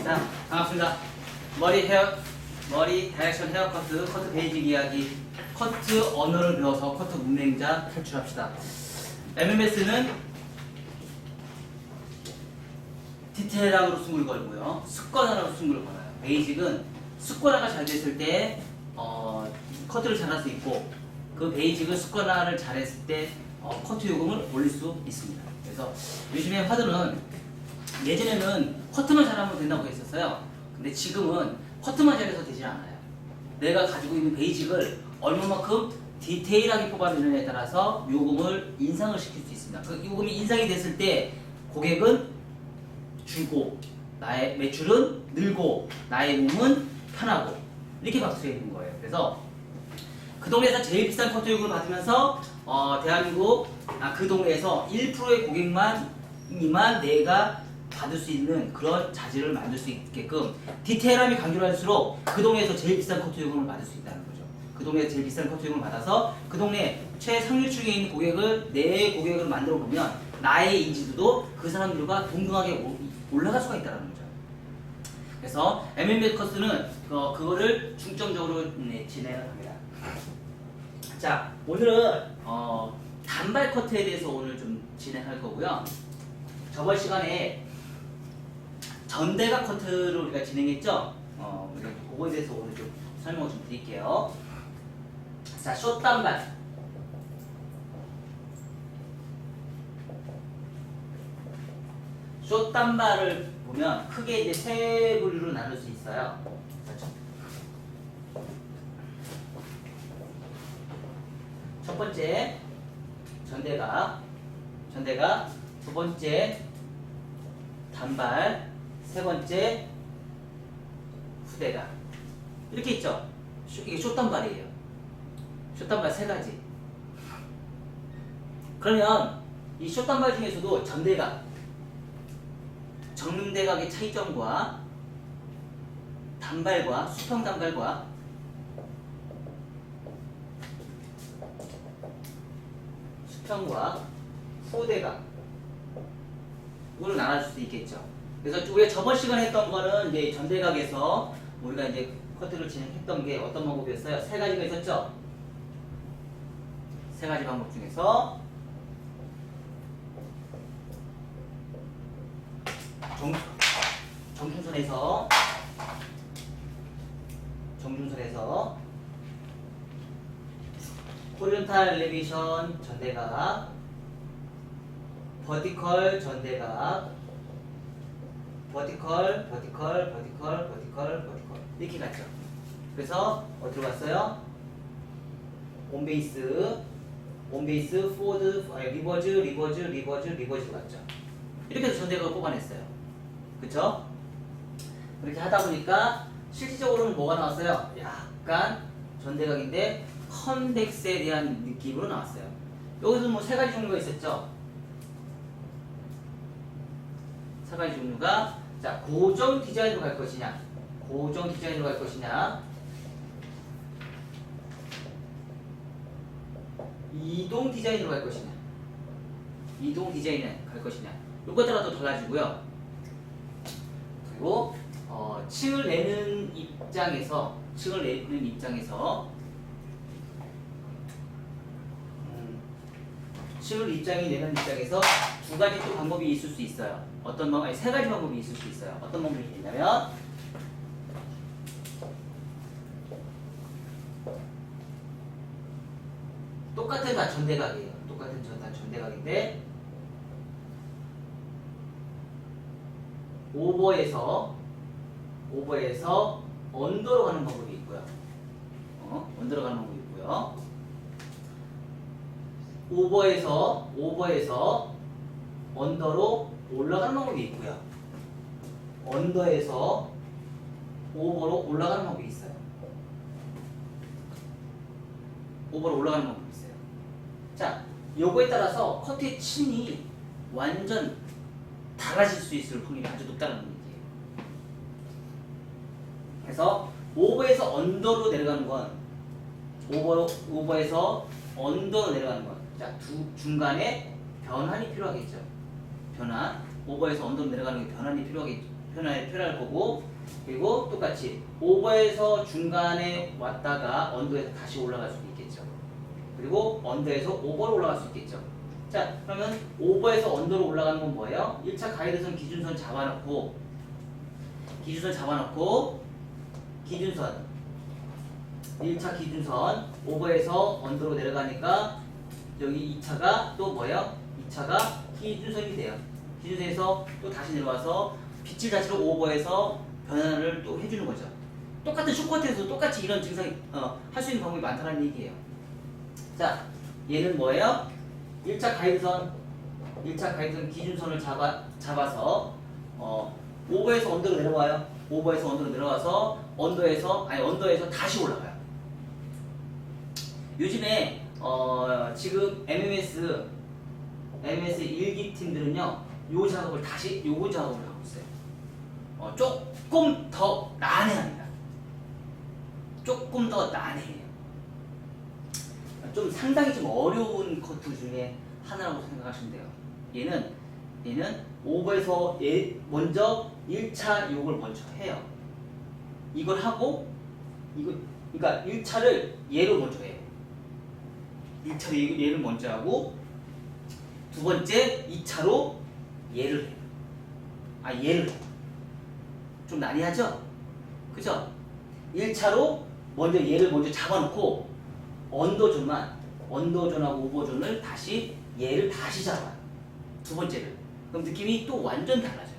자, 반갑습니다. 머리 다이렉션 헤어 커트 베이직 이야기, 커트 언어를 배워서 커트 문맹자 탈출합시다. MMS는 디테일함으로 승부를 걸고요. 습관화로 승부를 걸어요. 베이직은 습관화가 잘 됐을 때 커트를 잘할 수 있고, 그 베이직은 습관화를 잘했을 때 커트 요금을 올릴 수 있습니다. 그래서 요즘에 화두는 예전에는 커트만 잘하면 된다고 했었어요. 근데 지금은 커트만 잘해서 되지 않아요. 내가 가지고 있는 베이직을 얼마만큼 디테일하게 뽑아내느냐에 따라서 요금을 인상을 시킬 수 있습니다. 그 요금이 인상이 됐을 때 고객은 줄고 나의 매출은 늘고 나의 몸은 편하고 이렇게 박수해 있는 거예요. 그래서 그 동네에서 제일 비싼 커트 요금을 받으면서 대한민국 그 동네에서 1%의 고객만이만 내가 받을 수 있는 그런 자질을 만들 수 있게끔 디테일함이 강조할수록 그 동네에서 제일 비싼 커트 요금을 받을 수 있다는 거죠. 그 동네에서 제일 비싼 커트 요금을 받아서 그 동네 최상류층에 있는 고객을 내 고객으로 만들어 보면 나의 인지도도 그 사람들과 동등하게 올라갈 수가 있다는 거죠. 그래서 MMA 커스는 그거를 중점적으로 진행을 합니다. 자, 오늘은 단발 커트에 대해서 오늘 좀 진행할 거고요. 저번 시간에 전대각 커트를 우리가 진행했죠. 그거에 대해서 오늘 좀 설명을 좀 드릴게요. 자, 숏 단발. 숏 단발을 보면 크게 이제 세 부류로 나눌 수 있어요. 그렇죠? 첫 번째 전대각, 두 번째 단발, 세 번째 후대각. 이렇게 있죠. 이게 숏단발이에요. 숏단발 세 가지. 그러면 이 숏단발 중에서도 전대각, 정대각의 차이점과 단발과 수평 단발과 수평과 후대각 이걸로 나눠줄 수 있겠죠. 그래서 우리가 저번 시간에 했던 거는 이제 전대각에서 우리가 이제 커트를 진행했던 게 어떤 방법이었어요? 세 가지가 있었죠. 세 가지 방법 중에서 정중선에서 호리존탈 엘리베이션 전대각, 버티컬 전대각, 버티컬 이렇게 갔죠. 그래서 어디로 갔어요? 온베이스, 포워드, 리버즈 갔죠. 이렇게 해서 전대각을 뽑아냈어요. 그쵸? 그렇게 하다 보니까 실질적으로는 뭐가 나왔어요? 약간 전대각인데 컨벡스에 대한 느낌으로 나왔어요. 여기서 뭐 세 가지 종류가 있었죠. 세 가지 종류가, 자, 고정 디자인으로 갈 것이냐, 이동 디자인으로 갈 것이냐, 요거에 따라 또 달라지고요. 그리고 층을 내는 입장에서 두 가지 또 방법이 있을 수 있어요. 세 가지 방법이 있을 수 있어요. 어떤 방법이 있냐면, 똑같은 다 전대각이에요. 전대각인데 오버에서 언더로 가는 방법이 있고요. 오버에서 언더로 올라가는 방법이 있고요. 언더에서 오버로 올라가는 방법이 있어요. 자, 요거에 따라서 커트의 층이 완전 달라질 수 있을 확률이 아주 높다는 얘기예요. 그래서 오버에서 언더로 내려가는 건, 자, 중간에 변환이 필요하겠죠. 오버에서 언더로 내려가는 게 변환이 표현할 거고, 그리고 똑같이 오버에서 중간에 왔다가 언더에서 다시 올라갈 수도 있겠죠. 그리고 언더에서 오버로 올라갈 수 있겠죠. 자, 그러면 오버에서 언더로 올라가는 건 뭐예요? 1차 가이드선 기준선 잡아놓고 기준선 1차 기준선 오버에서 언더로 내려가니까 여기 2차가 또 뭐예요? 2차가 기준선이 돼요. 기준선에서 또 다시 내려와서 빗질 자체로 오버에서 변화를 또 해주는 거죠. 똑같은 쇼커트에서도 똑같이 이런 증상이 할 수 있는 방법이 많다는 얘기예요. 자, 얘는 뭐예요? 1차 가이드선 기준선을 잡아서 오버에서 언더로 내려와요. 오버에서 언더로 내려와서 언더에서 다시 올라가요. 요즘에 지금 MMS 일기 팀들은요, 요 작업을 하고 있어요. 조금 더 난해합니다. 조금 더 난해해요. 좀 상당히 좀 어려운 커트 중에 하나라고 생각하시면 돼요. 얘는 오버에서 먼저 1차 요걸 먼저 해요. 이걸 하고 그러니까 1차를 얘로 먼저 해요. 1차로 얘를 먼저 하고 두 번째 2차로 얘를 해요. 좀 난해하죠? 그죠? 1차로 먼저 얘를 먼저 잡아놓고 언더존하고 오버존을 얘를 다시 잡아요. 두 번째를. 그럼 느낌이 또 완전 달라져요.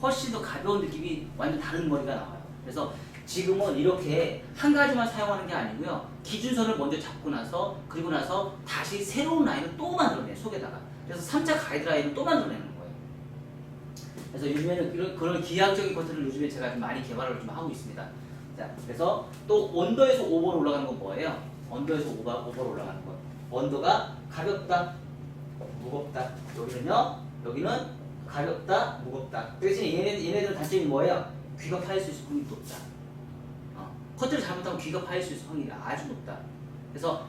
훨씬 더 가벼운 느낌이 완전 다른 머리가 나와요. 그래서 지금은 이렇게 한 가지만 사용하는 게 아니고요. 기준선을 먼저 잡고 나서 그리고 나서 다시 새로운 라인을 또 만들어내요. 속에다가. 그래서 3차 가이드라인을 또 만들어내는 거예요. 그래서 요즘에는 그런 기하학적인 것들을 요즘에 제가 좀 많이 개발을 좀 하고 있습니다. 자, 그래서 또 언더에서 오버로 올라가는 건 뭐예요? 언더에서 오버로 올라가는 거. 언더가 가볍다, 무겁다. 여기는 가볍다, 무겁다. 대신에 얘네들 단점이 뭐예요? 귀가 파일 수 있을 확률이 높다. 커트를 잘못하면 귀가 파일 수 있을 확률이 아주 높다. 그래서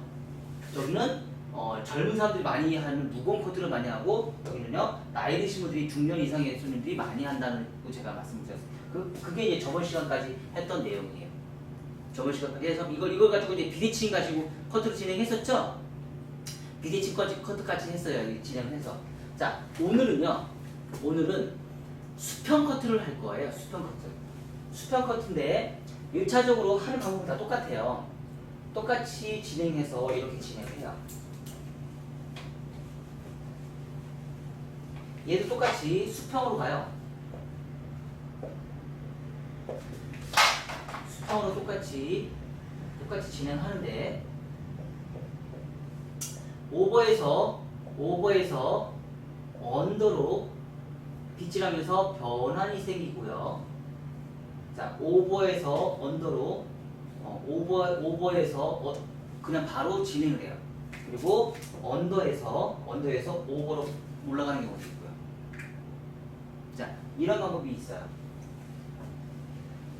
여기는 젊은 사람들이 많이 하는 무거운 커트를 많이 하고, 여기는요 나이 드신 분들이 중년 이상의 손님들이 많이 한다는 거 제가 말씀드렸어요. 그게 이제 저번 시간까지 했던 내용이에요. 저번 시간까지 해서 이걸 가지고 이제 비대칭 가지고 커트를 진행했었죠. 비대칭 커트까지 했어요. 진행을 해서. 자, 오늘은 수평 커트를 할 거예요. 수평 커트인데 1차적으로 하는 방법이 다 똑같아요. 똑같이 진행해서 이렇게 진행해요. 얘도 똑같이 수평으로 가요. 수평으로 똑같이 진행하는데 오버에서 언더로 빗질하면서 변환이 생기고요. 자, 오버에서 언더로 오버에서 그냥 바로 진행을 해요. 그리고 언더에서 오버로 올라가는 경우도 있고요. 자, 이런 방법이 있어요.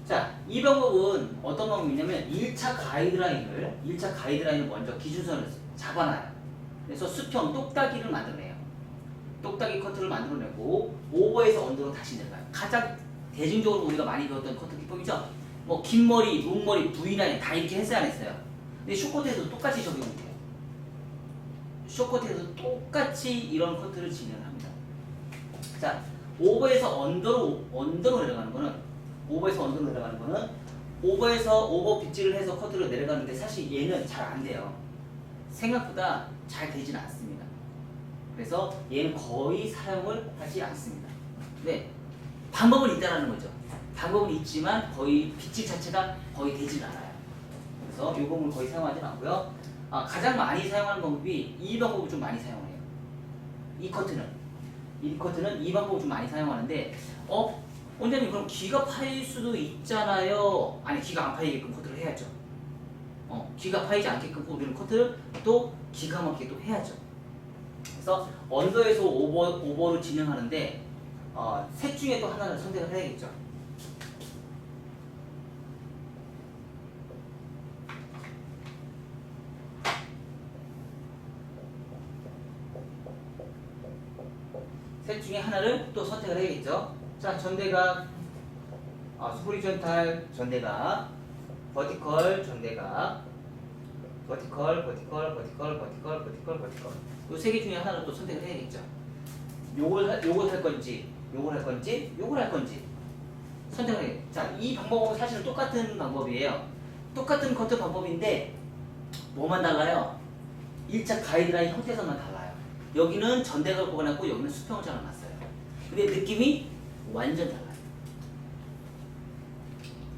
자, 이 방법은 어떤 방법이냐면 1차 가이드라인을 먼저 기준선을 잡아놔요. 그래서 수평 똑딱이를 만들어내요. 똑딱이 커트를 만들어내고 오버에서 언더로 다시 내려가요. 가장 대중적으로 우리가 많이 배웠던 커트 기법이죠. 뭐 긴 머리, 롱머리, V라인 다 이렇게 했어요, 안 했어요? 근데 쇼커트에도 똑같이 적용이 돼요. 쇼커트에도 똑같이 이런 커트를 진행합니다. 자, 오버에서 언더로 내려가는 거는 오버에서 오버 빗질을 해서 커트로 내려가는데 사실 얘는 잘 안 돼요. 생각보다 잘 되진 않습니다. 그래서 얘는 거의 사용을 하지 않습니다. 네, 방법은 있다라는 거죠. 방법은 있지만 거의 빗질 자체가 거의 되진 않아요. 그래서 이 방법을 거의 사용하진 않고요. 가장 많이 사용하는 방법이 이 방법을 좀 많이 사용해요. 이 커트는 이 방법을 좀 많이 사용하는데 원장님 그럼 귀가 파일 수도 있잖아요. 아니, 귀가 안 파이게끔 커트를 해야죠. 귀가 파이지 않게끔 우리는 커트를 또 기가 막히게 또 해야죠. 그래서 언더에서 오버로 진행하는데 셋 중에 또 하나를 선택을 해야겠죠. 셋 중에 하나를 또 선택을 해야겠죠. 자, 전대각 호리존탈 전대각, 버티컬 전대각, 버티컬. 이 세 개 중에 하나를 또 선택을 해야겠죠. 요걸 할 건지, 요걸 할 건지, 요걸 할 건지 선택을 해요. 자, 이 방법은 사실은 똑같은 방법이에요. 똑같은 커트 방법인데 뭐만 달라요? 1차 가이드라인 형태에서만 달라요. 여기는 전대각을 뽑아놨고 여기는 수평을 잘라놨어요. 근데 느낌이 완전 달라요.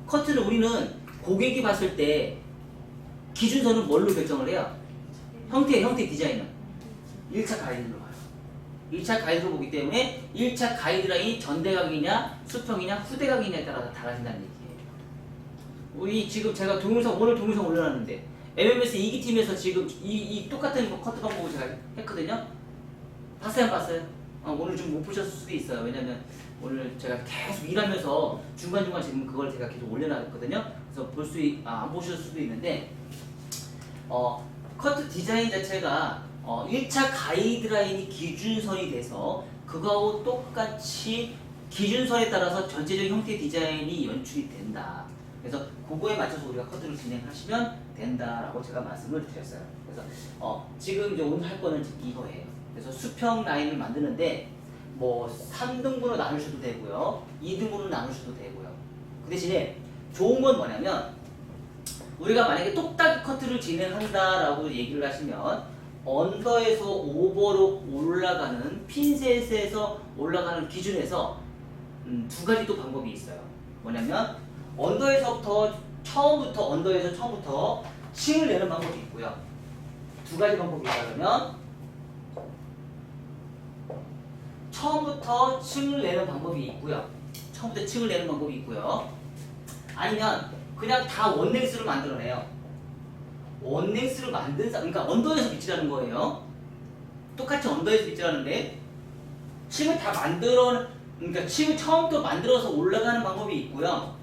커트를 우리는 고객이 봤을 때 기준선은 뭘로 결정을 해요? 형태 디자인은 1차 가이드로 봐요. 1차 가이드로 보기 때문에 1차 가이드라인이 전대각이냐 수평이냐 후대각이냐에 따라서 달라진다는 얘기예요. 우리 지금 제가 오늘 동영상 올려놨는데 MMS 2기 팀에서 지금 이 똑같은 커트 방법을 제가 했거든요. 봤어요 안 봤어요? 오늘 좀 못 보셨을 수도 있어요. 왜냐면 오늘 제가 계속 일하면서 중간중간 지금 그걸 제가 계속 올려놨거든요. 그래서 안 보셨을 수도 있는데 커트 디자인 자체가 1차 가이드라인이 기준선이 돼서 그거하고 똑같이 기준선에 따라서 전체적인 형태의 디자인이 연출이 된다. 그래서 그거에 맞춰서 우리가 커트를 진행하시면 된다라고 제가 말씀을 드렸어요. 그래서 지금 이제 오늘 할 거는 이거예요. 그래서 수평 라인을 만드는데 뭐 3등분으로 나누셔도 되고요, 2등분으로 나누셔도 되고요. 그 대신에 좋은 건 뭐냐면 우리가 만약에 똑딱이 커트를 진행한다라고 얘기를 하시면 언더에서 오버로 올라가는 핀셋에서 올라가는 기준에서 두 가지 또 방법이 있어요. 뭐냐면 언더에서 처음부터 층을 내는 방법이 있고요. 두 가지 방법이 있다면 처음부터 층을 내는 방법이 있고요. 아니면 그냥 다 원랭스를 만들어내요. 원랭스를 그러니까 언더에서 빗질하는 거예요. 똑같이 언더에서 빗질하는데 층을 다 그러니까 층을 처음부터 만들어서 올라가는 방법이 있고요.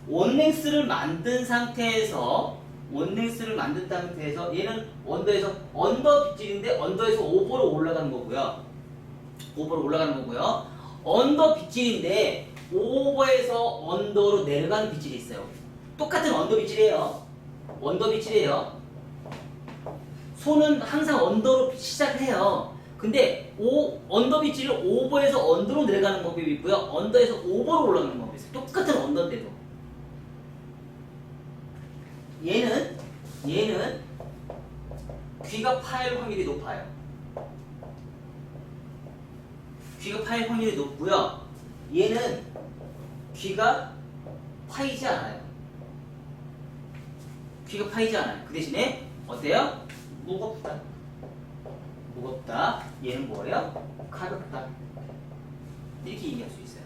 원랭스를 만든 상태에서 얘는 언더 빗질인데 언더에서 오버로 올라가는 거고요. 언더 빗질인데 오버에서 언더로 내려가는 빗질이 있어요. 똑같은 언더 빗질이에요. 손은 항상 언더로 시작해요. 근데 언더 빗질을 오버에서 언더로 내려가는 방법이 있고요. 언더에서 오버로 올라가는 방법이 있어요. 똑같은 언더인데도. 얘는 귀가 파일 확률이 높아요. 높고요. 얘는 귀가 파이지 않아요. 그 대신에 어때요? 무겁다. 얘는 뭐예요? 가볍다. 이렇게 얘기할 수 있어요.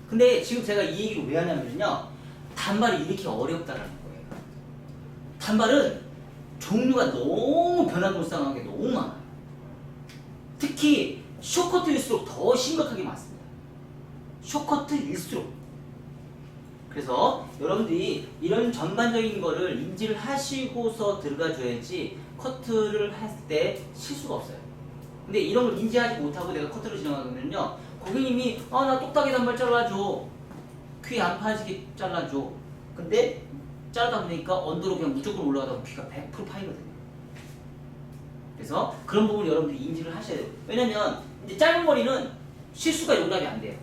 근데 지금 제가 이 얘기를 왜 하냐면요, 단발이 이렇게 어렵다라는 거예요. 단발은 종류가 너무 변화무쌍한 게 너무 많아요. 특히 숏커트일수록 더 심각하게 많습니다. 그래서 여러분들이 이런 전반적인 거를 인지를 하시고서 들어가줘야지 커트를 할 때 실수가 없어요. 근데 이런 걸 인지하지 못하고 내가 커트를 진행하면요, 고객님이 나 똑딱이 단발 잘라줘, 귀 안 파지게 잘라줘. 근데 자르다 보니까 언더로 그냥 무조건 올라가다 보면 귀가 100% 파이거든요. 그래서 그런 부분을 여러분들이 인지를 하셔야 돼요. 왜냐면 이제 짧은 머리는 실수가 용납이 안 돼요.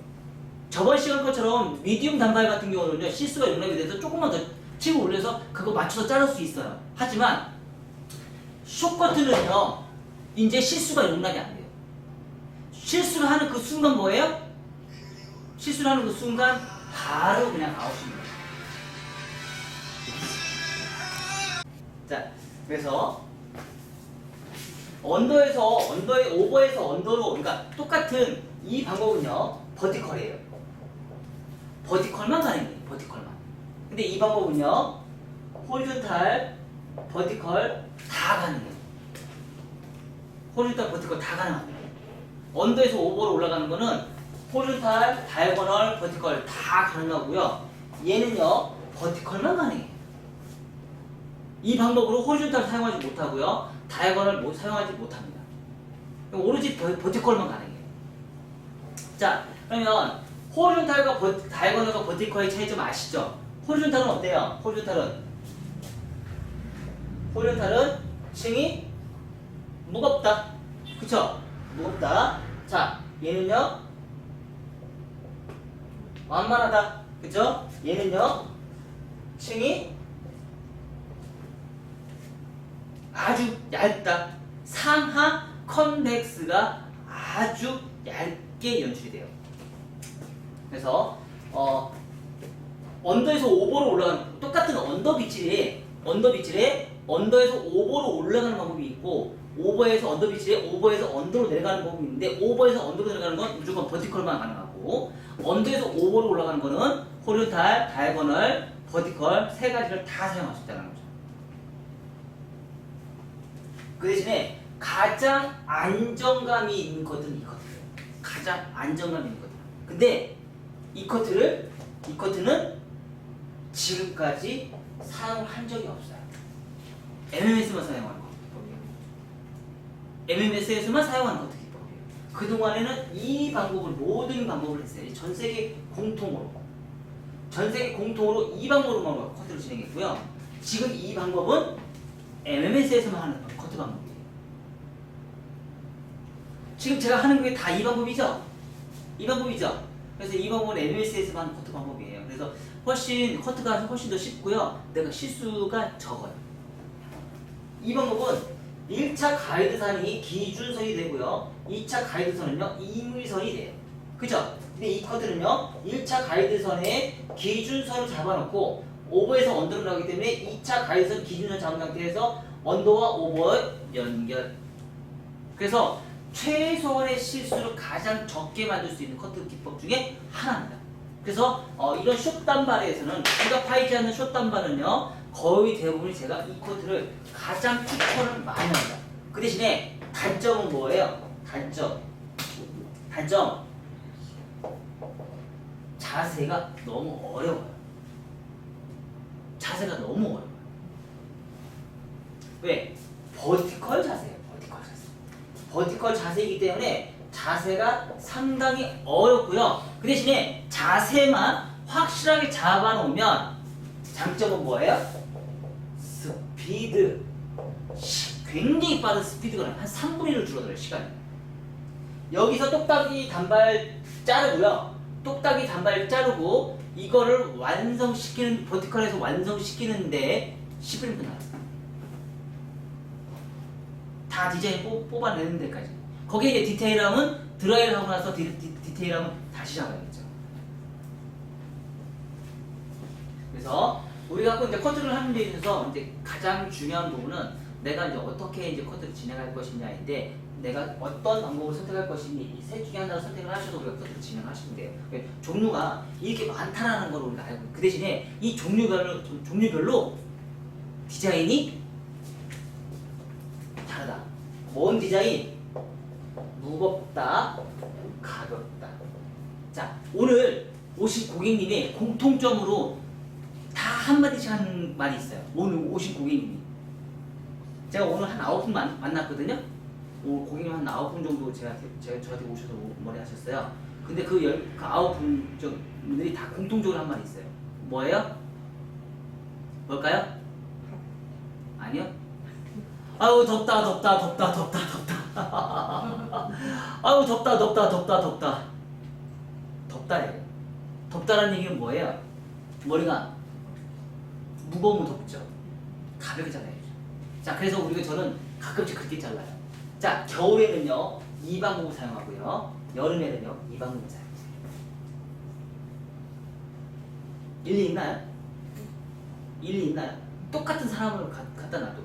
저번 시간 것처럼 미디움 단발 같은 경우는요, 실수가 용납이 돼서 조금만 더 치고 올려서 그거 맞춰서 자를 수 있어요. 하지만 숏커트는요, 이제 실수가 용납이 안 돼요. 실수를 하는 그 순간 뭐예요? 바로 그냥 아웃입니다. 자, 그래서 오버에서 언더로, 그러니까 똑같은 이 방법은요, 버티컬이에요. 버티컬만 가능해요. 근데 이 방법은요, 호리존탈, 버티컬 다 가능해요. 버티컬 다 가능합니다. 언더에서 오버로 올라가는 거는 호리존탈, 다이아고널, 버티컬 다 가능하고요. 얘는요, 버티컬만 가능해요. 이 방법으로 호리존탈 사용하지 못하고요, 다이아고널 사용하지 못합니다. 오로지 버티컬만 가능해요. 자, 그러면 호리존탈과 다이아고널과 버티컬의 차이점 아시죠? 호리존탈은 어때요? 호리존탈은 층이 무겁다. 그쵸? 무겁다. 자, 얘는요? 완만하다. 그쵸? 얘는요? 층이 아주 얇다. 상하 컨벡스가 아주 얇게 연출이 돼요. 그래서 언더에서 오버로 올라가는 똑같은 언더 빗질에 언더에서 오버로 올라가는 방법이 있고 오버에서 언더 빗질에 오버에서 언더로 내려가는 방법이 있는데 오버에서 언더로 내려가는 건 무조건 버티컬만 가능하고 언더에서 오버로 올라가는 거는 호리존탈, 다이아고널, 버티컬 세 가지를 다 사용할 수 있다는 거죠. 그 대신에 가장 안정감이 있는 커트는 이 커트예요. 가장 안정감이 있는 커트. 근데 이 커트는 지금까지 사용을 한 적이 없어요. MMS만 사용하는 기법이에요. MMS에서만 사용하는 커트 기법이에요. 그동안에는 이 방법을 모든 방법을 했어요. 전 세계 공통으로 이 방법으로만 커트를 진행했고요. 지금 이 방법은 MMS에서만 하는 커트 방법이에요. 지금 제가 하는 게 다 이 방법이죠? 그래서 이 방법은 MMS에서만 하는 커트 방법이에요. 그래서 커트가 훨씬 더 쉽고요. 내가 실수가 적어요. 이 방법은 1차 가이드선이 기준선이 되고요. 2차 가이드선은요, 임의선이 돼요. 그죠? 근데 이 커트는요, 1차 가이드선에 기준선을 잡아놓고 오버에서 언더로 나오기 때문에 2차 가이드선 기준선 잡은 상태에서 언더와 오버의 연결. 그래서 최소한의 실수를 가장 적게 만들 수 있는 커트 기법 중에 하나입니다. 그래서 이런 숏단발에서는 제가 파이지 않는 숏단발은요 거의 대부분 제가 이 커트를 가장 추천을 많이 합니다. 그 대신에 단점은 뭐예요? 단점 자세가 너무 어려워요. 왜? 버티컬 자세예요. 버티컬 자세이기 때문에 자세가 상당히 어렵고요. 그 대신에 자세만 확실하게 잡아놓으면 장점은 뭐예요? 스피드. 굉장히 빠른 스피드가 나요. 한 3분의 1로 줄어들어요, 시간이. 여기서 똑딱이 단발 자르고 이거를 버티컬에서 완성시키는데 10분 나요. 다 디자인 뽑아내는 데까지. 거기에 이제 디테일함은 드라이를 하고 나서 디테일함은 다시 잡아야겠죠. 그래서 우리가 이제 커트를 하는 데 있어서 이제 가장 중요한 부분은 내가 이제 어떻게 이제 커트를 진행할 것이냐인데 내가 어떤 방법을 선택할 것이니 이 셋 중에 하나를 선택을 하셔서 우리가 커트를 진행하시면 돼요. 종류가 이렇게 많다라는 걸 우리가 알고 그 대신에 이 종류별로 디자인이 다르다. 뭔 디자인? 무겁다, 가볍다. 자, 오늘 오신 고객님의 공통점으로 다 한마디씩 하는 말이 있어요. 오늘 오신 고객님이. 제가 오늘 한 9분 만났거든요. 오늘 고객님 한 9분 정도 저한테 오셔서 머리 하셨어요. 근데 그 9분 분들이 다 공통적으로 한 말이 있어요. 뭐예요? 뭘까요? 아니요? 아유 덥다. 아유 덥다. 덥다예요. 덥다라는 얘기는 뭐예요? 머리가 무거우면 덥죠. 가볍게 잘라야죠. 자, 그래서 저는 가끔씩 그렇게 잘라요. 자, 겨울에는요 이 방법을 사용하고요. 여름에는요 이 방법을 사용해요. 일리 있나요? 똑같은 사람을 갖다 놔도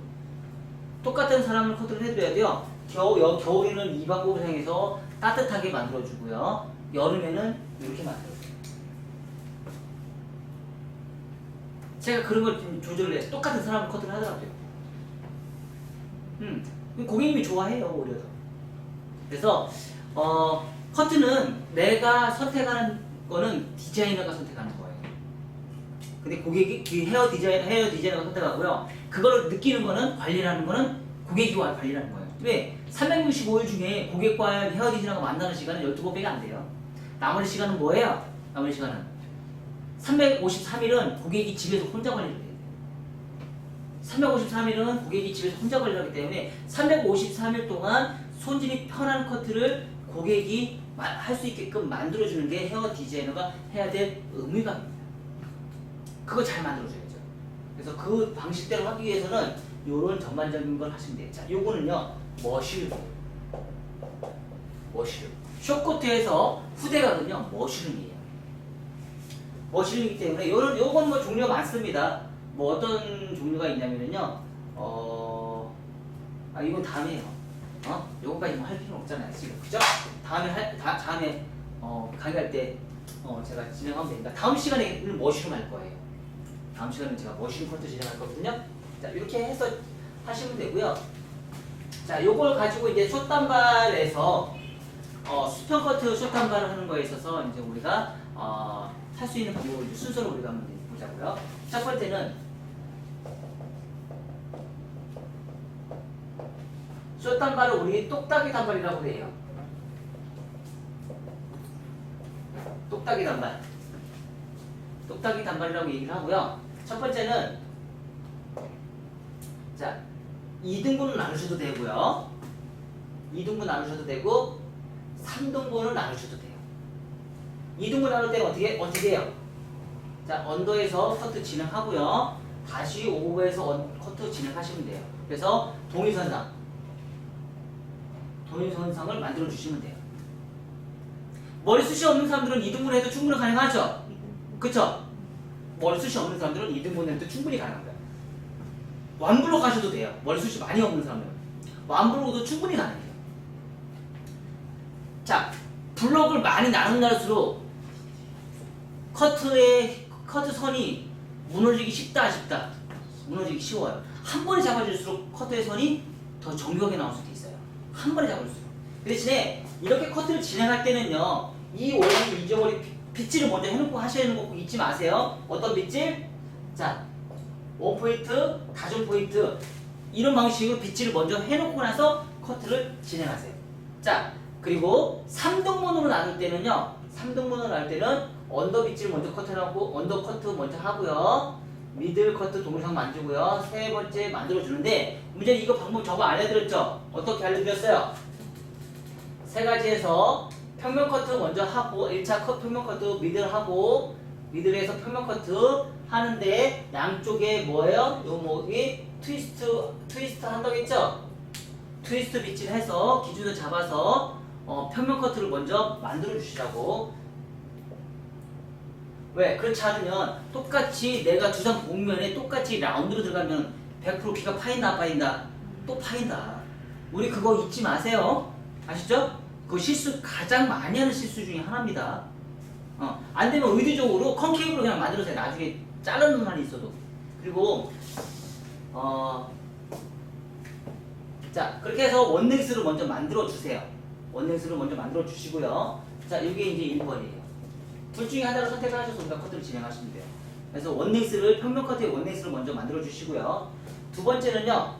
똑같은 사람을 커트를 해드려야 돼요. 겨울에는 이 방법을 사용해서 따뜻하게 만들어주고요. 여름에는 이렇게 만들어줘요. 제가 그런 걸 좀 조절을 해서 똑같은 사람을 커트를 하더라고요. 고객님이 좋아해요, 오히려 더. 그래서 커트는 내가 선택하는 거는 디자이너가 선택하는 거예요. 근데 고객이 헤어 디자이너가 선택하고요. 그걸 느끼는 거는 관리라는 거는 고객이 관리라는 거예요. 왜? 365일 중에 고객과 헤어 디자이너가 만나는 시간은 12번밖에 안 돼요. 나머지 시간은 뭐예요? 나머지 시간은 353일은 고객이 집에서 혼자 관리를 해야 돼요. 353일은 고객이 집에서 혼자 관리를 하기 때문에 353일 동안 손질이 편한 커트를 고객이 할 수 있게끔 만들어주는 게 헤어 디자이너가 해야 될 의무감입니다. 그거 잘 만들어줘야죠. 그래서 그 방식대로 하기 위해서는 이런 전반적인 걸 하시면 돼요. 자, 요거는요, 머쉬룸. 쇼코트에서 후대각은요, 머쉬룸이에요. 머쉬룸이기 때문에 요건 뭐 종류가 많습니다. 뭐 어떤 종류가 있냐면요, 이건 다음에 해요. 요거까지 뭐 할 필요는 없잖아요, 지금. 그죠? 다음에 강의할 때, 제가 진행하면 되니까. 다음 시간에는 머쉬룸 할 거예요. 다음 시간에는 제가 머쉬룸 커트 진행할 거거든요. 자, 이렇게 해서 하시면 되고요. 자, 요걸 가지고 이제 숏단발에서, 수평 커트 숏단발을 하는 거에 있어서 이제 우리가, 할 수 있는 방법을 순서로 우리가 한번 보자고요. 첫 번째는, 숏단발을 우리 똑딱이 단발이라고 해요. 똑딱이 단발. 똑딱이 단발이라고 얘기를 하고요. 첫 번째는, 자, 2등분은 나누셔도 되고요. 2등분 나누셔도 되고, 3등분을 나누셔도 돼요. 2등분 나눌 때는 어떻게 해요? 자, 언더에서 커트 진행하고요. 다시 오버에서 커트 진행하시면 돼요. 그래서 동일선상을 만들어 주시면 돼요. 머리숱이 없는 사람들은 2등분 해도 충분히 가능하죠? 그쵸? 머리숱이 없는 사람들은 2등분 해도 충분히 가능합니다. 완블록 하셔도 돼요. 머리숱이 많이 없는 사람들은. 완블록도 충분히 가능해요. 자, 블록을 많이 나눌수록 커트 선이 무너지기 쉽다. 무너지기 쉬워요. 한 번에 잡아줄수록 커트의 선이 더 정교하게 나올 수도 있어요. 한 번에 잡아줄수록. 그 대신에 이렇게 커트를 진행할 때는요, 이 원리 잊어버린 빗질을 먼저 해놓고 하셔야 하는 거 꼭 잊지 마세요. 어떤 빗질? 자, 원포인트, 다중 포인트, 이런 방식으로 빗질을 먼저 해놓고 나서 커트를 진행하세요. 자, 그리고 3등분으로 나눌 때는요, 3등분으로 나눌 때는 언더 빗질 먼저 커트하고, 언더 커트 먼저 하고요, 미들 커트 동영상 만들고요, 세 번째 만들어주는데, 문제는 이거 방법 저거 알려드렸죠? 어떻게 알려드렸어요? 세 가지에서 평면 커트 먼저 하고, 1차 평면 커트 미들 하고, 미들에서 평면 커트 하는데, 양쪽에 뭐예요? 요 목이 트위스트 한다고 했죠? 트위스트 빗질 해서 기준을 잡아서 평면 커트를 먼저 만들어 주시라고. 왜? 그렇지 않으면 똑같이 내가 두상 복면에 똑같이 라운드로 들어가면 100% 귀가 파인다 안 파인다? 또 파인다. 우리 그거 잊지 마세요. 아시죠? 그 실수 가장 많이 하는 실수 중에 하나입니다. 안 되면 의도적으로 컨케이브로 그냥 만들어서 나중에 자른 눈만 있어도. 그리고 자, 그렇게 해서 원넥스를 먼저 만들어 주세요. 원넥스를 먼저 만들어 주시고요. 자, 이게 이제 1번이에요. 둘 중에 하나를 선택을 하셔서 우리가 커트를 진행하시면 돼요. 그래서 원넥스를, 평면 커트의 원넥스를 먼저 만들어 주시고요. 두 번째는요,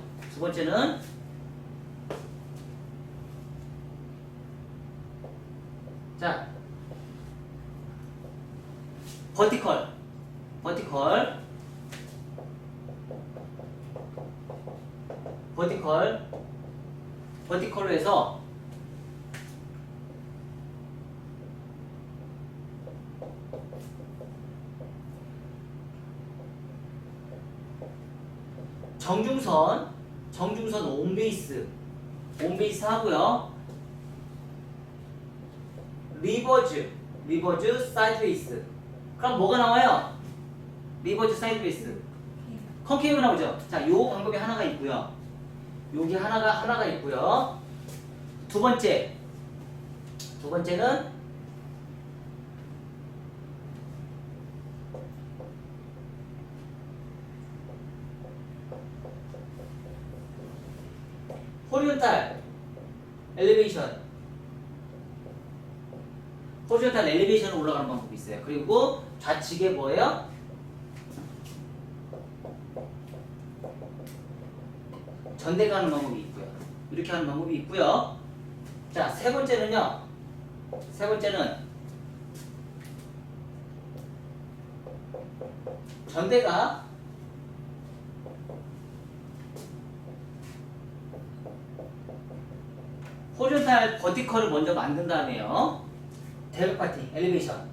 자, 버티컬로 해서 정중선 온베이스 하고요. 리버즈 사이드웨이스. 그럼 뭐가 나와요? 리버즈 사이드웨이스. 컨케이브 나오죠? 자, 요 방법이 하나가 있고요. 여기 하나가 있고요. 두 번째는 호리존탈 엘리베이션으로 올라가는 방법이 있어요. 그리고 좌측에 뭐예요? 전대가 하는 방법이 있고요. 이렇게 하는 방법이 있고요. 자, 세 번째는 전대가 호리존탈 버티컬을 먼저 만든 다음에요. 대각 파팅, 엘리베이션.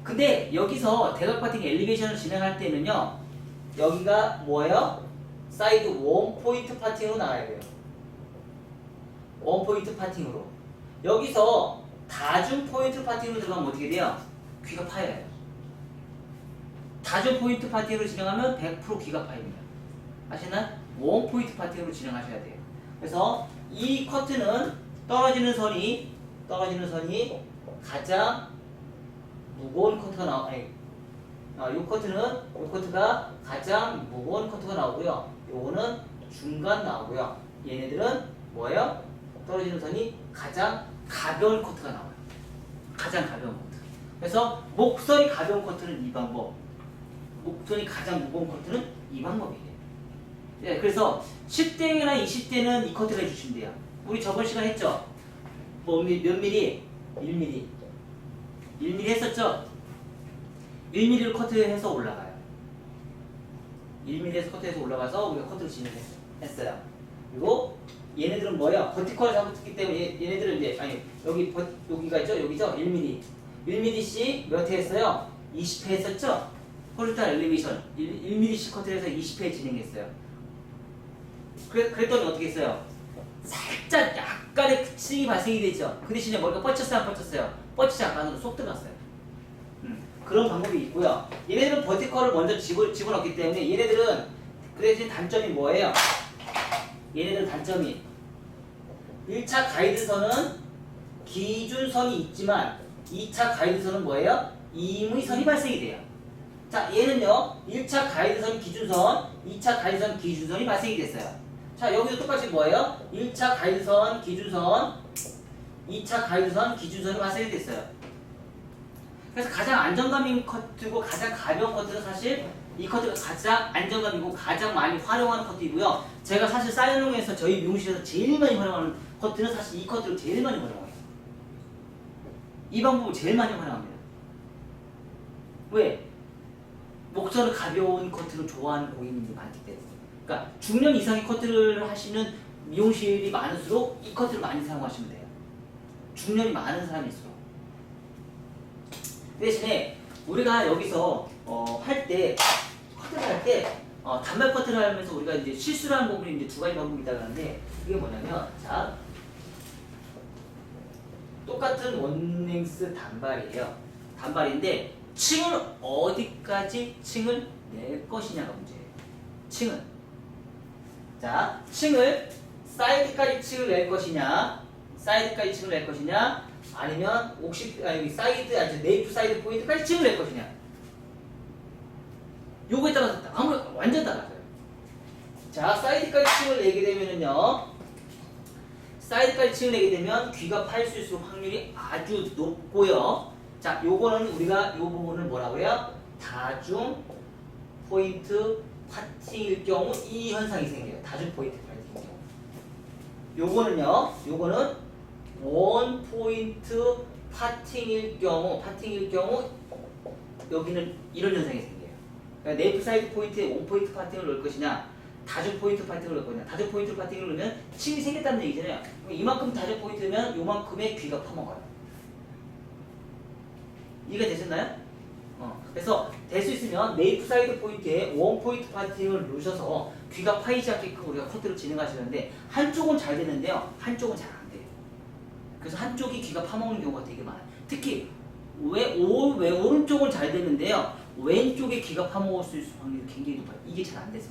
근데 여기서 대각 파팅 엘리베이션을 진행할 때는요. 여기가 뭐예요? 사이드 원 포인트 파팅으로 나와야 돼요. 원 포인트 파팅으로. 여기서 다중 포인트 파팅으로 들어가면 어떻게 돼요? 귀가 파여요. 다중 포인트 파팅으로 진행하면 100% 귀가 파입니다. 아시나요? 원 포인트 파팅으로 진행하셔야 돼요. 그래서 이 커트는 떨어지는 선이 가장 무거운 커트가 요 커트가 가장 무거운 커트가 나오고요. 요거는 중간 나오고요. 얘네들은 뭐예요? 떨어지는 선이 가장 가벼운 커트가 나와요. 가장 가벼운 커트. 그래서 목선이 가벼운 커트는 이 방법, 목선이 가장 무거운 커트는 이 방법이에요. 네, 그래서 10대나 20대는 이 커트를 해주시면 돼요. 우리 저번 시간 했죠? 몇 미리? 1mm. 1mm 했었죠? 1mm를 커트해서 올라가요. 1mm에서 커트해서 올라가서 우리가 커트를 진행했어요. 그리고 얘네들은 뭐야? 버티컬을 잡았기 때문에 얘네들은 이제 여기가 있죠? 여기죠? 1mm. 1mm씩 몇 회 했어요? 20회 했었죠? 호리존탈 엘리베이션 1mm씩 커트해서 20회 진행했어요. 그랬더니 어떻게 했어요? 살짝 약간의 스윙이 발생이 되죠. 그 대신에 머리가 뻗쳤어요? 안 뻗쳤어요? 뻗치지 않고 쏙 들어갔어요. 그런 방법이 있고요. 얘네들은 버티컬을 먼저 집어넣기 때문에 얘네들은 그 대신 단점이 뭐예요? 얘네들은 단점이 1차 가이드선은 기준선이 있지만 2차 가이드선은 뭐예요? 임의선이 발생이 돼요. 자, 얘는요 1차 가이드선 기준선, 2차 가이드선 기준선이 발생이 됐어요. 자, 여기도 똑같이 뭐예요? 1차 가이드선 기준선, 2차 가이드선 기준선이 발생이 됐어요. 그래서 가장 안정감 있는 커트고 가장 가벼운 커트는 사실 이 커트가 가장 안정감이고 가장 많이 활용하는 커트이고요. 제가 사실 사이언용에서 저희 미용실에서 제일 많이 활용하는 커트는 사실 이 커트를 제일 많이 활용해요. 이 방법을 제일 많이 활용합니다. 왜? 목선을 가벼운 커트를 좋아하는 고객님들이 많기 때문에. 그러니까 중년 이상의 커트를 하시는 미용실이 많을수록 이 커트를 많이 사용하시면 돼요. 중년이 많은 사람일수록. 대신에 우리가 여기서 커트를 할 때 단발 커트를 하면서 우리가 이제 실수를 하는 부분이 이제 두 가지 방법이 있다고 하는데 그게 뭐냐면 자 똑같은 원랭스 단발이에요. 단발인데 층을 어디까지 층을 낼 것이냐가 문제예요. 층을 사이드까지 층을 낼 것이냐 아니면 네이프 사이드 포인트까지 층을 낼 것이냐. 요거에 따라서 완전 달라져요. 자, 사이드까지 층을 내게 되면은요. 사이드까지 층을 내게 되면 귀가 파일 수 있을 확률이 아주 높고요. 자, 요거는 우리가 요 부분을 뭐라고 해요? 다중 포인트 파팅일 경우 이 현상이 생겨요. 다중 포인트 파팅일 경우. 요거는 원 포인트 파팅일 경우 여기는 이런 현상이 생겨요. 그러니까 네이프 사이드 포인트에 원 포인트 파팅을 넣을 것이냐, 다중 포인트 파팅을 넣을 거냐. 다중 포인트 파팅을 넣으면 층이 생겼다는 얘기잖아요. 이만큼 다중 포인트면 요만큼의 귀가 파먹어요. 이해가 되셨나요? 그래서 될 수 있으면 네이프 사이드 포인트에 원 포인트 파팅을 넣으셔서 귀가 파이지 않게끔 우리가 커트를 진행하시는데 한쪽은 잘 되는데요. 한쪽은 잘 안 돼요. 그래서 한쪽이 귀가 파먹는 경우가 되게 많아요. 특히 왜 오른쪽은 잘 되는데요. 왼쪽에 귀가 파먹을 수 있을 확률이 굉장히 높아요. 이게 잘 안 돼서.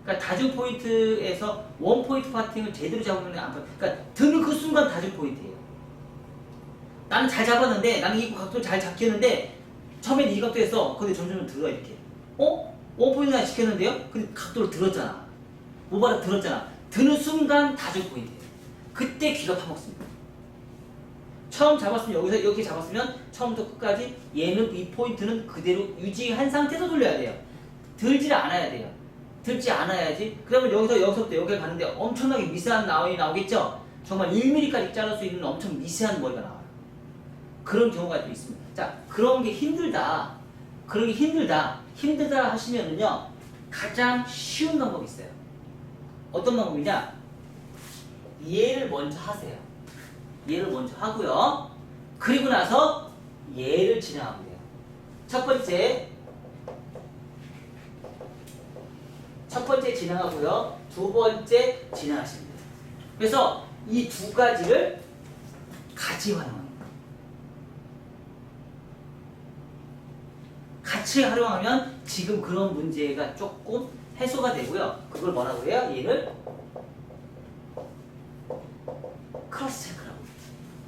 그러니까 다중 포인트에서 원 포인트 파팅을 제대로 잡으면 안 파요. 그러니까 드는 그 순간 다중 포인트예요. 나는 잘 잡았는데, 나는 이 각도를 잘 잡겠는데 처음엔 이 각도에서 근데 점점 들어 이렇게. 원 포인트나 지켰는데요? 근데 각도를 들었잖아. 모발을 들었잖아. 드는 순간 다중 포인트예요. 그때 귀가 파먹습니다. 처음 잡았으면 여기서 이렇게 잡았으면 처음부터 끝까지 얘는 이 포인트는 그대로 유지한 상태에서 돌려야 돼요. 들지 않아야 돼요. 들지 않아야지. 그러면 여기서부터 여기 가는데 엄청나게 미세한 라인이 나오겠죠? 정말 1mm까지 자를 수 있는 엄청 미세한 머리가 나와요. 그런 경우가 또 있습니다. 자, 그런 게 힘들다. 그러기 힘들다 하시면은요, 가장 쉬운 방법이 있어요. 어떤 방법이냐? 얘를 먼저 하세요. 얘를 먼저 하고요. 그리고 나서 얘를 진행하면 돼요. 첫 번째 진행하고요. 두 번째 진행하시면 돼요. 그래서 이 두 가지를 같이 활용합니다. 같이 활용하면 지금 그런 문제가 조금 해소가 되고요. 그걸 뭐라고 해요? 얘를 크로스 체크라고 해요.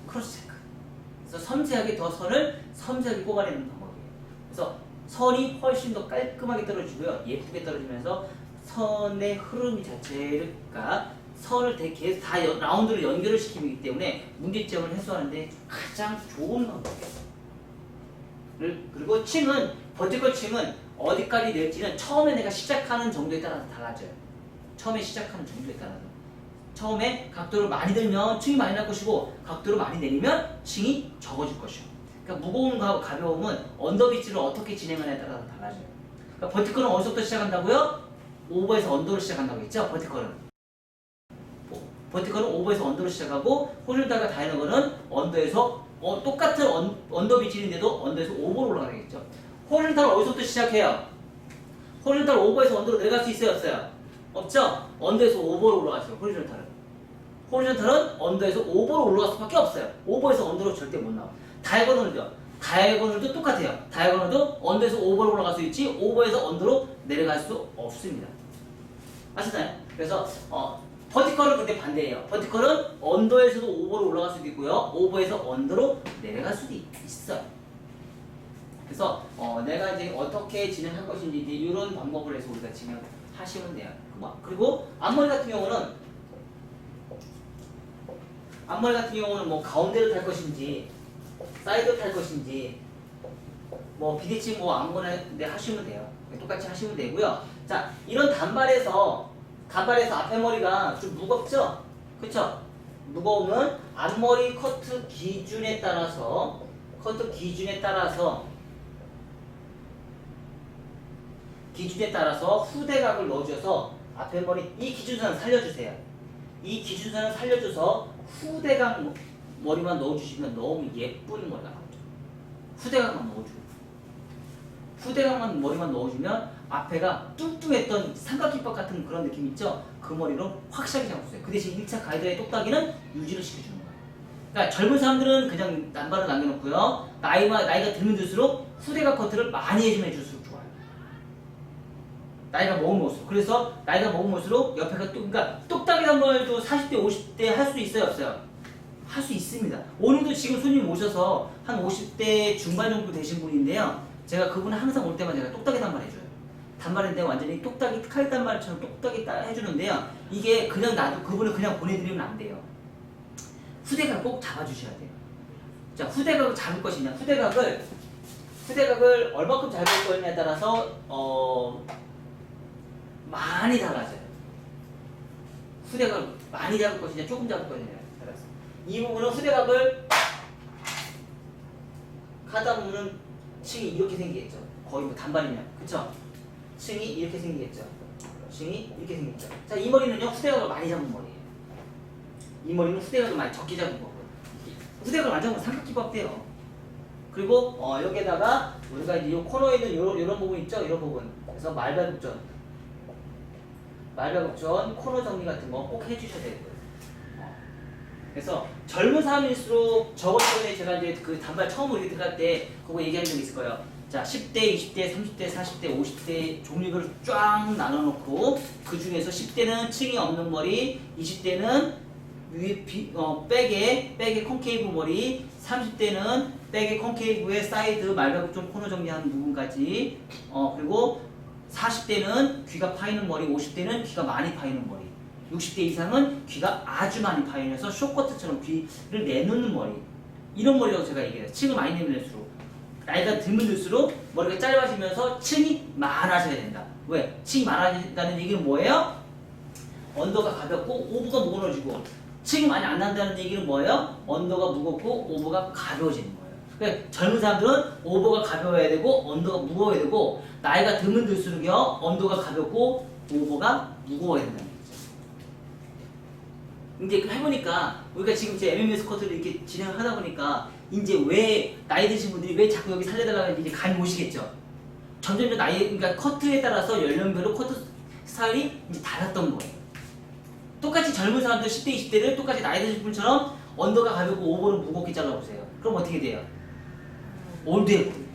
크로스 체크. 그래서 섬세하게 더 선을 섬세하게 뽑아내는 방법이에요. 그래서 선이 훨씬 더 깔끔하게 떨어지고요. 예쁘게 떨어지면서 선의 흐름 자체를, 그러니까 선을 계속 다 라운드로 연결을 시키기 때문에 문제점을 해소하는데 가장 좋은 방법이에요. 그리고 층은, 버티컬 층은 어디까지 낼지는 처음에 내가 시작하는 정도에 따라서 달라져요. 처음에 시작하는 정도에 따라서. 처음에 각도를 많이 들면 층이 많이 날 것이고, 각도를 많이 내리면 층이 적어질 것이고. 그러니까 무거움과 가벼움은 언더비치를 어떻게 진행하냐에 따라서 달라져요. 그러니까 버티컬은 어디서부터 시작한다고요? 오버에서 언더로 시작한다고 했죠? 버티컬은 오버에서 언더로 시작하고, 호rizontal과 다이너걸은 언더에서 똑같은 언더 비치인데도 언더에서 오버로 올라가겠죠. 호rizontal은 어디서부터 시작해요? 호rizontal 오버에서 언더로 내려갈 수 있어요, 없어요? 없죠? 언더에서 오버로 올라갔어요. 호rizontal은 언더에서 오버로 올라갈 수밖에 없어요. 오버에서 언더로 절대 못 나와. 다이아고널도 똑같아요. 다이아고널도 언더에서 오버로 올라갈 수 있지, 오버에서 언더로 내려갈 수 없습니다. 아시나요? 그래서 버티컬은 근데 반대예요. 버티컬은 언더에서도 오버로 올라갈 수도 있고요, 오버에서 언더로 내려갈 수도 있어요. 그래서 내가 이제 어떻게 진행할 것인지 이제 이런 방법을 해서 우리가 진행하시면 돼요. 그리고 앞머리 같은 경우는 뭐 가운데로 탈 것인지 사이드로 탈 것인지 뭐 비대칭 뭐 아무거나 하시면 돼요. 똑같이 하시면 되고요. 자, 이런 단발에서 앞에 머리가 좀 무겁죠? 그쵸? 무거우면 앞머리 커트 기준에 따라서 후대각을 넣어줘서 앞에 머리, 이 기준선을 살려주세요. 이 기준선을 살려줘서 후대각 머리만 넣어주시면 너무 예쁜 머리가 나오죠. 후대각만 머리만 넣어주면 앞에가 뚱뚱했던 삼각김밥 같은 그런 느낌 있죠? 그 머리로 확실하게 잡아주세요. 그 대신 1차 가이드의 똑딱이는 유지를 시켜주는 거예요. 그러니까 젊은 사람들은 그냥 남발을 남겨놓고요, 나이가 들면 들수록 후대각 커트를 많이 해줄수록 좋아요. 나이가 먹을수록. 그래서 나이가 먹을수록 옆에가 그러니까 똑딱이 단발도 40대 50대 할 수 있어요, 없어요? 할 수 있습니다. 오늘도 지금 손님 오셔서 한 50대 중반 정도 되신 분인데요, 제가 그분은 항상 올 때마다 제가 똑딱이 단발 해줘요. 단발인데 완전히 똑딱이 칼 단발처럼 똑딱이 해주는데요, 이게 그냥 그분을 그냥 보내드리면 안 돼요. 후대각을 꼭 잡아주셔야 돼요. 자, 후대각을 잡을 것이냐, 후대각을 얼마큼 잡을 거냐에 따라서 많이 달라져요. 후대각을 많이 잡을 것이냐, 조금 잡을 것이냐에 따라서. 이 부분은 후대각을 하다 보면은 층이 이렇게 생기겠죠. 거의 뭐 단발이면, 그쵸? 층이 이렇게 생기겠죠. 자, 이 머리는요, 후대각을 많이 잡은 머리예요. 이 머리는 후대각을 많이 적게 잡은 거고요. 후대각을 많이 잡으면 삼각김밥 돼요. 그리고 여기에다가 우리가 이제 이 코너에 있는 이런 부분 있죠? 이런 부분. 그래서 말발굽전, 코너 정리 같은 거 꼭 해주셔야 되고요. 그래서 젊은 사람일수록 저번 전에 제가 이제 그 단발 처음으로 이렇게 들어갈 때 그거 얘기한 적이 있을 거예요. 자, 10대, 20대, 30대, 40대, 50대 종류를 쫙 나눠놓고 그 중에서 10대는 층이 없는 머리, 20대는 백에 콘케이브 머리, 30대는 백에 콘케이브의 사이드 말발굽전 코너 정리하는 부분까지, 그리고 40대는 귀가 파이는 머리, 50대는 귀가 많이 파이는 머리, 60대 이상은 귀가 아주 많이 파이면서 쇼커트처럼 귀를 내놓는 머리, 이런 머리라고 제가 얘기해요. 층을 많이 내밀수록 나이가 들면 들수록 머리가 짧아지면서 층이 많아져야 된다. 왜? 층이 많아진다는 얘기는 뭐예요? 언더가 가볍고 오버가 무거워지고, 층이 많이 안 난다는 얘기는 뭐예요? 언더가 무겁고 오버가 가벼워지는 거예요. 그러니까 젊은 사람들은 오버가 가벼워야 되고 언더가 무거워야 되고 나이가 들면 들수록요 언더가 가볍고 오버가 무거워야 된다는 거죠. 이제 해보니까 우리가 지금 이제 MMA 스쿼트를 이렇게 진행을 하다 보니까 이제 왜 나이 드신 분들이 왜 자꾸 여기 살려달라고 이제 감이 오시겠죠. 점점 나이 그러니까 커트에 따라서 연령별로 커트 스타일이 이제 달랐던 거예요. 똑같이 젊은 사람들 10대 20대를 똑같이 나이 드신 분처럼 언더가 가볍고 오버는 무겁게 잘라보세요. 그럼 어떻게 돼요? 올드해 보여요.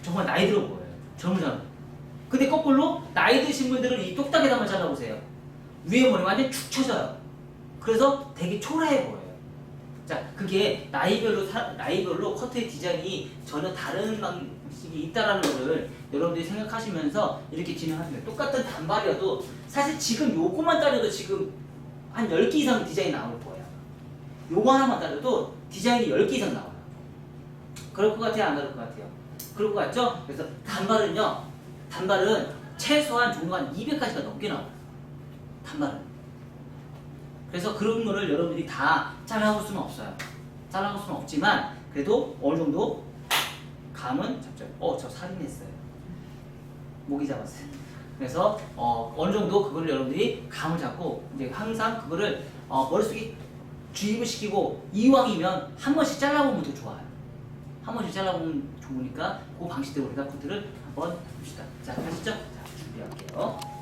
정말 나이 들어 보여요. 젊은 사람. 근데 거꾸로 나이 드신 분들은 이 똑딱이다만 잘라보세요. 위에 머리 완전 축 처져요. 그래서 되게 초라해 보여요. 자, 그게 나이별로 커트의 디자인이 전혀 다른 방식이 있다라는 거를 여러분들이 생각하시면서 이렇게 진행하시면 돼요. 똑같은 단발이어도 사실 지금 요거만 따져도 지금 한 10개 이상 디자인이 나올 거예요. 요거 하나만 따져도 디자인이 10개 이상 나와요. 그럴 것 같아요? 안 그럴 것 같아요? 그럴 것 같죠? 그래서 단발은 최소한 종류가 한 200가지가 넘게 나와요. 단발은. 그래서 그런 거를 여러분들이 다 잘라볼 수는 없어요. 잘라볼 수는 없지만 그래도 어느 정도 감은 잡죠. 저 살인했어요. 모기 잡았어요. 그래서 어느 정도 그거를 여러분들이 감을 잡고 이제 항상 그거를 머릿속에 주입을 시키고 이왕이면 한 번씩 잘라보면 더 좋아요. 한 번씩 잘라보면 좋으니까 그 방식대로 우리가 코트를 한번 해봅시다. 자, 하시죠? 자, 준비할게요.